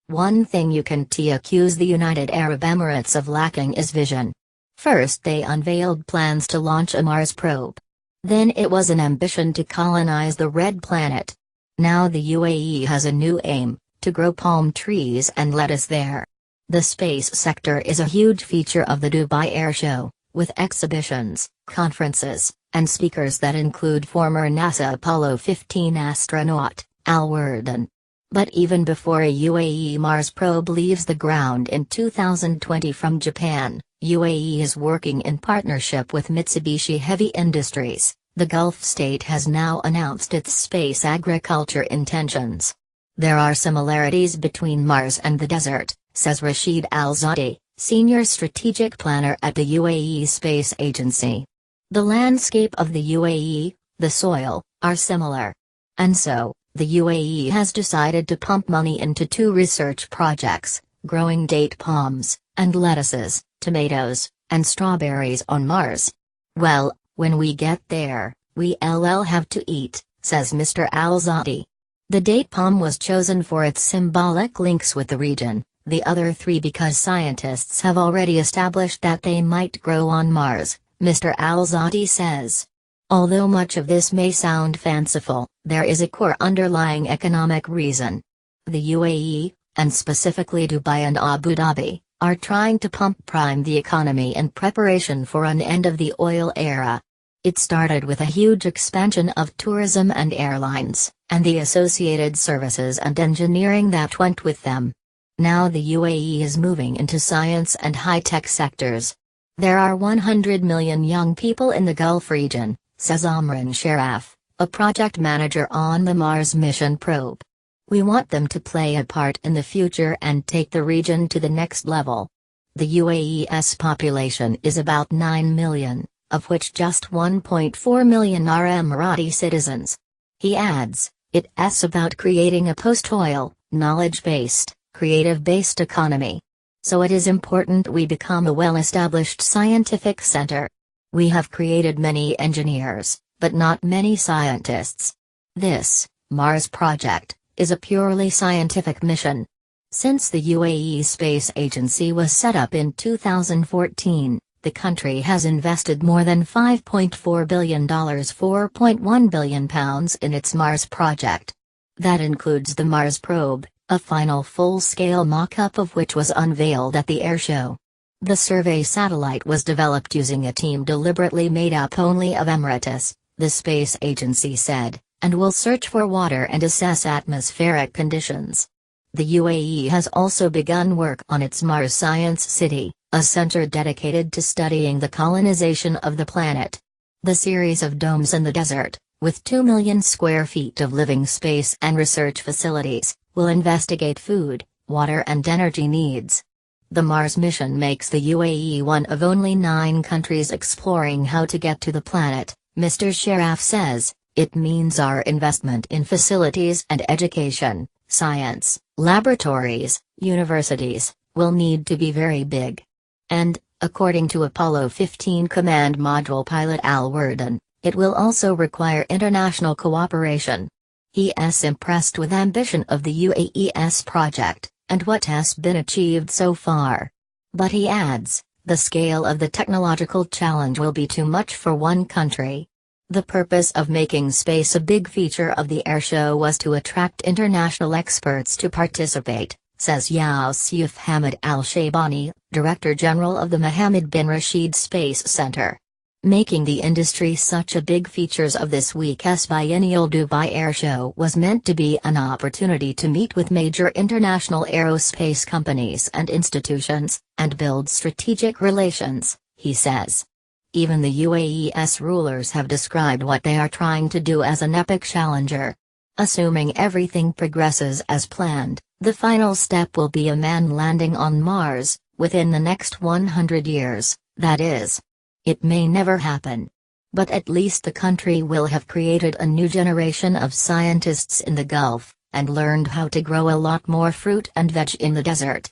One thing you can accuse the United Arab Emirates of lacking is vision. First they unveiled plans to launch a Mars probe. Then it was an ambition to colonize the Red Planet. Now the UAE has a new aim, to grow palm trees and lettuce there. The space sector is a huge feature of the Dubai Air Show, with exhibitions, conferences, and speakers that include former NASA Apollo 15 astronaut, Al Worden. But even before a UAE Mars probe leaves the ground in 2020 from Japan, UAE is working in partnership with Mitsubishi Heavy Industries. The Gulf state has now announced its space agriculture intentions. There are similarities between Mars and the desert, says Rashid Al-Zadi, senior strategic planner at the UAE Space Agency. The landscape of the UAE, the soil, are similar. And so, the UAE has decided to pump money into two research projects, growing date palms, and lettuces, tomatoes, and strawberries on Mars. Well, when we get there, we'll have to eat, says Mr. Al-Zadi. The date palm was chosen for its symbolic links with the region, the other three because scientists have already established that they might grow on Mars, Mr. Al-Zadi says. Although much of this may sound fanciful, there is a core underlying economic reason. The UAE, and specifically Dubai and Abu Dhabi, are trying to prime the economy in preparation for an end of the oil era. It started with a huge expansion of tourism and airlines, and the associated services and engineering that went with them. Now the UAE is moving into science and high-tech sectors. There are 100 million young people in the Gulf region, says Amran Sharaf, a project manager on the Mars mission probe. We want them to play a part in the future and take the region to the next level. The UAE's population is about 9 million, of which just 1.4 million are Emirati citizens. He adds, it's about creating a post-oil, knowledge-based, creative-based economy. So it is important we become a well-established scientific center. We have created many engineers, but not many scientists. This, Mars project, is a purely scientific mission. Since the UAE Space Agency was set up in 2014, the country has invested more than $5.4 billion, £4.1 billion in its Mars project. That includes the Mars probe, a final full-scale mock-up of which was unveiled at the air show. The survey satellite was developed using a team deliberately made up only of Emiratis, the space agency said, and will search for water and assess atmospheric conditions. The UAE has also begun work on its Mars Science City, a center dedicated to studying the colonization of the planet. The series of domes in the desert, with 2 million square feet of living space and research facilities, will investigate food, water and energy needs. The Mars mission makes the UAE one of only 9 countries exploring how to get to the planet, Mr. Sharaf says. It means our investment in facilities and education, science, laboratories, universities, will need to be very big. And, according to Apollo 15 Command Module pilot Al Worden, it will also require international cooperation. He is impressed with ambition of the UAE's project, and what has been achieved so far. But he adds, the scale of the technological challenge will be too much for one country. The purpose of making space a big feature of the airshow was to attract international experts to participate, says Yusuf Hamid Al-Shaybani, Director General of the Mohammed bin Rashid Space Center. Making the industry such a big features of this week's biennial Dubai Airshow was meant to be an opportunity to meet with major international aerospace companies and institutions, and build strategic relations, he says. Even the UAE's rulers have described what they are trying to do as an epic challenger. Assuming everything progresses as planned, the final step will be a man landing on Mars, within the next 100 years, that is. It may never happen. But at least the country will have created a new generation of scientists in the Gulf, and learned how to grow a lot more fruit and veg in the desert.